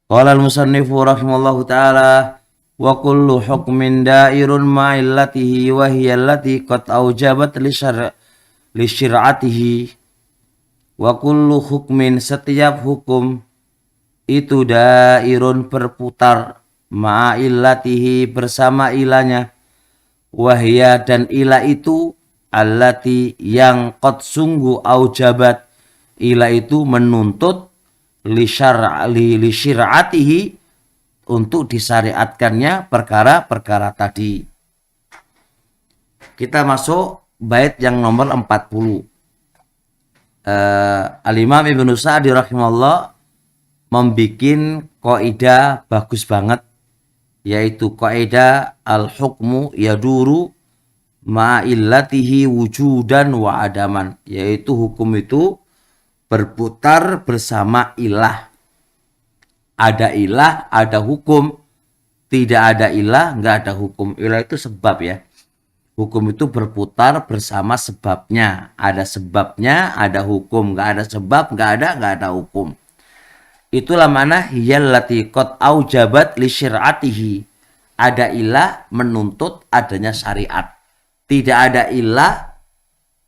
Qala al-musannifu rahimallahu ta'ala wa kullu hukmin dairun ma'illatihi wa hiya allati qad aujabat li syir'atihi wa kullu hukmin setiap hukum itu dairun berputar ma'illatihi bersama ilahnya wahya dan ilah itu allati yang qad sungguh aujabat ilah itu menuntut li syir'atihi untuk disyariatkannya perkara-perkara tadi. Kita masuk bait yang nomor 40. Al-Imam Ibnu Sa'di rahimahullah membikin kaidah bagus banget, yaitu kaidah al-hukmu yaduru ma'illatihi wujudan wa adaman, yaitu hukum itu berputar bersama ilah. Ada ilah, ada hukum. Tidak ada ilah, nggak ada hukum. Ilah itu sebab ya. Hukum itu berputar bersama sebabnya. Ada sebabnya, ada hukum. Nggak ada sebab, nggak ada hukum. Itulah mana hiyallati qad aujabat li syir'atihi. Ada ilah menuntut adanya syariat. Tidak ada ilah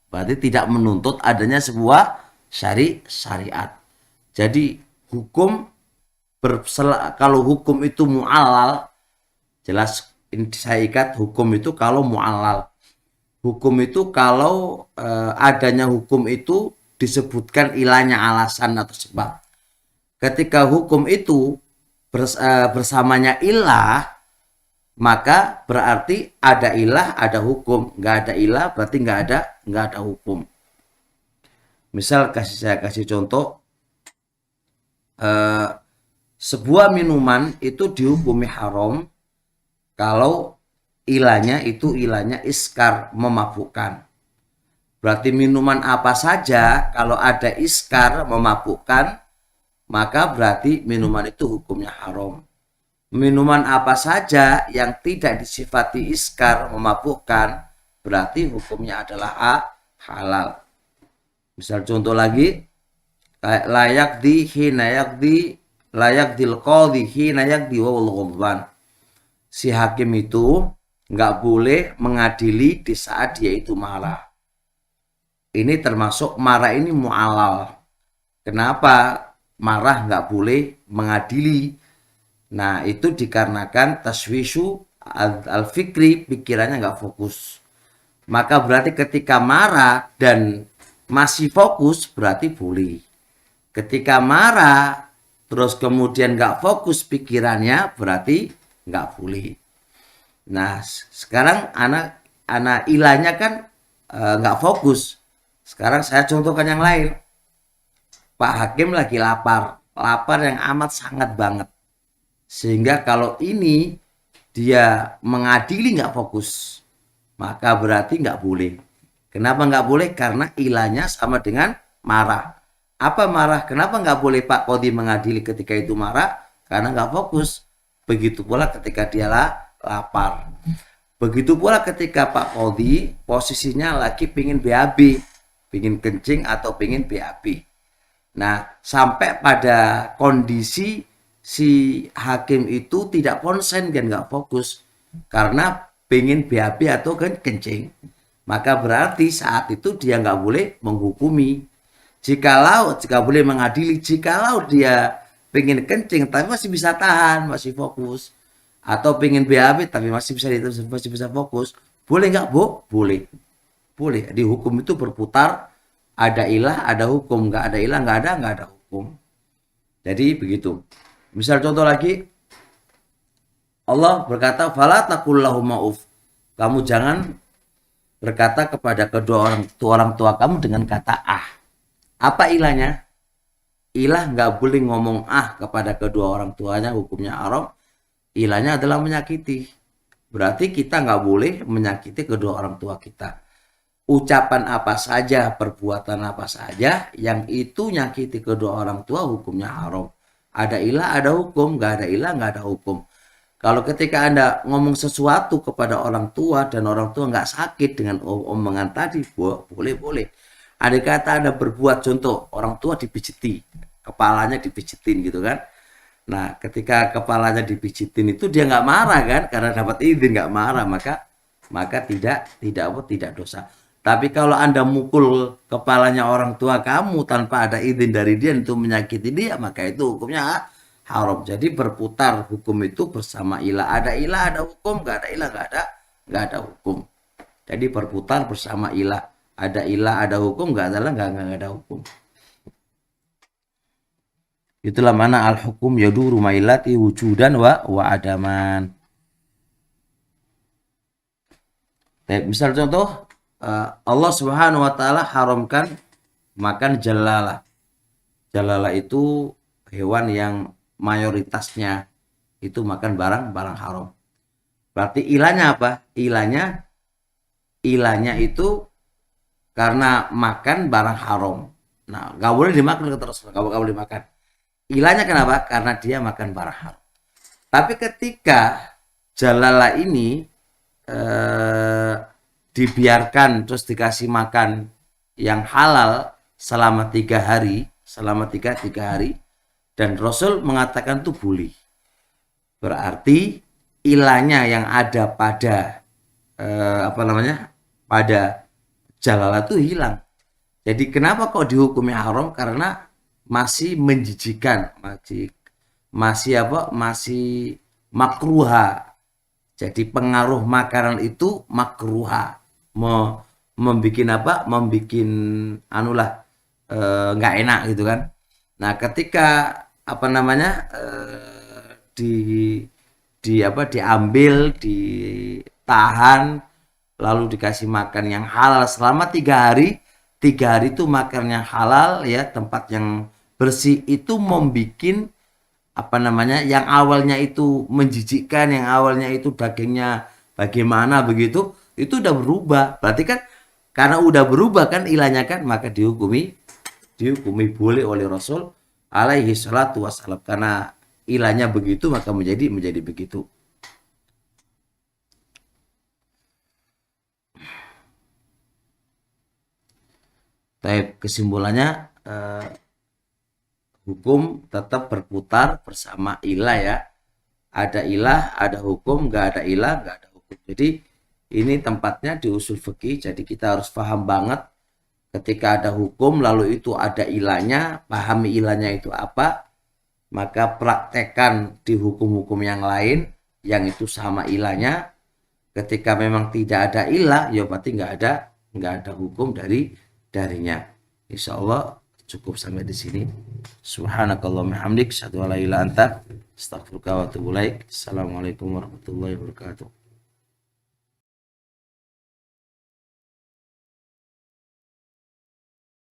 berarti tidak menuntut adanya sebuah syariat. Jadi hukum kalau hukum itu mu'allal, jelas ini saya ikat hukum itu kalau mu'allal. Hukum itu kalau adanya hukum itu disebutkan ilahnya alasan atau sebab. Ketika hukum itu bersamanya ilah, maka berarti ada ilah, ada hukum. Nggak ada ilah berarti nggak ada hukum. Misal saya kasih contoh, sebuah minuman itu dihukumi haram kalau ilahnya iskar, memabukkan. Berarti minuman apa saja kalau ada iskar, memabukkan, maka berarti minuman itu hukumnya haram. Minuman apa saja yang tidak disifati iskar, memabukkan, berarti hukumnya adalah halal. Misal contoh lagi, layak di hina yakdi layak dil qadhi hina yakdi wa ghadban. Si hakim itu nggak boleh mengadili di saat dia itu marah. Ini termasuk marah ini mu'alal. Kenapa marah nggak boleh mengadili? Nah itu dikarenakan taswishu al-fikri, pikirannya nggak fokus. Maka berarti ketika marah dan masih fokus berarti boleh. Ketika marah terus kemudian nggak fokus pikirannya berarti nggak boleh. Nah sekarang anak ilahnya kan nggak fokus. Sekarang saya contohkan yang lain. Pak Hakim lagi lapar yang amat sangat banget, sehingga kalau ini dia mengadili nggak fokus, maka berarti nggak boleh. Kenapa nggak boleh? Karena ilahnya sama dengan marah. Apa marah? Kenapa nggak boleh Pak Qadhi mengadili ketika itu marah? Karena nggak fokus. Begitu pula ketika dia lapar. Begitu pula ketika Pak Qadhi posisinya lagi pingin BAB, pingin kencing atau pingin BAB. Nah, sampai pada kondisi si hakim itu tidak konsen dan nggak fokus karena pingin BAB atau kencing. Maka berarti saat itu dia nggak boleh menghukumi. Jika boleh mengadili, jikalau dia pengen kencing tapi masih bisa tahan, masih fokus, atau pengen BAB tapi masih bisa fokus, boleh nggak, Bu? Boleh. Di hukum itu berputar, ada ilah, ada hukum, nggak ada ilah, nggak ada hukum. Jadi begitu. Misal contoh lagi, Allah berkata, "Fala taqul lahum ma'uf." Kamu jangan berkata kepada kedua orang tua kamu dengan kata Apa ilahnya? Ilah nggak boleh ngomong kepada kedua orang tuanya, hukumnya haram. Ilahnya adalah menyakiti. Berarti kita nggak boleh menyakiti kedua orang tua kita. Ucapan apa saja, perbuatan apa saja yang itu nyakiti kedua orang tua, hukumnya haram. Ada ilah, ada hukum. Nggak ada ilah, nggak ada hukum. Kalau ketika Anda ngomong sesuatu kepada orang tua dan orang tua nggak sakit dengan omongan tadi, boleh. Ada kata Anda berbuat, contoh orang tua dipijiti, kepalanya dipijitin gitu kan. Nah, ketika kepalanya dipijitin itu dia nggak marah kan, karena dapat izin nggak marah, maka tidak dosa. Tapi kalau Anda mukul kepalanya orang tua kamu tanpa ada izin dari dia itu menyakiti dia, maka itu hukumnya haram. Jadi berputar hukum itu bersama ilah. Ada ilah ada hukum, nggak ada ilah nggak ada hukum. Jadi berputar bersama ilah. Ada ilah ada hukum, nggak ada hukum. Itulah mana al-hukum yaduru mailati wujudan wa adaman. Misal contoh, Allah Subhanahu wa taala haramkan makan jalalah. Jalalah itu hewan yang mayoritasnya itu makan barang haram. Berarti ilahnya apa? Ilahnya itu karena makan barang haram. Nah, nggak boleh dimakan terus, nggak boleh dimakan. Ilahnya kenapa? Karena dia makan barang haram. Tapi ketika jalalah ini dibiarkan terus dikasih makan yang halal selama 3 hari, tiga hari, dan Rasul mengatakan itu boleh. Berarti ilahnya yang ada pada pada jalalah itu hilang. Jadi kenapa kok dihukumi haram? Karena masih menjijikan, masih makruha. Jadi pengaruh makanan itu makruha, membikin nggak enak gitu kan. Nah ketika diambil, ditahan, lalu dikasih makan yang halal selama 3 hari. 3 hari itu makan yang halal ya, tempat yang bersih, itu membikin yang awalnya itu menjijikkan, yang awalnya itu dagingnya bagaimana begitu, itu udah berubah. Berarti kan karena udah berubah kan ilahnya kan, maka dihukumi boleh oleh Rasul alaihi salatu wassalam. Karena ilahnya begitu maka menjadi begitu. Tapi kesimpulannya hukum tetap berputar bersama ilah ya. Ada ilah, ada hukum, nggak ada ilah, nggak ada hukum. Jadi ini tempatnya di usul fikih. Jadi kita harus paham banget ketika ada hukum lalu itu ada ilahnya, pahami ilahnya itu apa, maka praktekkan di hukum-hukum yang lain yang itu sama ilahnya. Ketika memang tidak ada ilah, ya berarti nggak ada hukum darinya. Insya Allah cukup sampai di sini. Subhanakallahumma hamdik, asyhadu an la ilaha illa anta, astaghfiruka wa atubu ilaik. Assalamualaikum warahmatullahi wabarakatuh.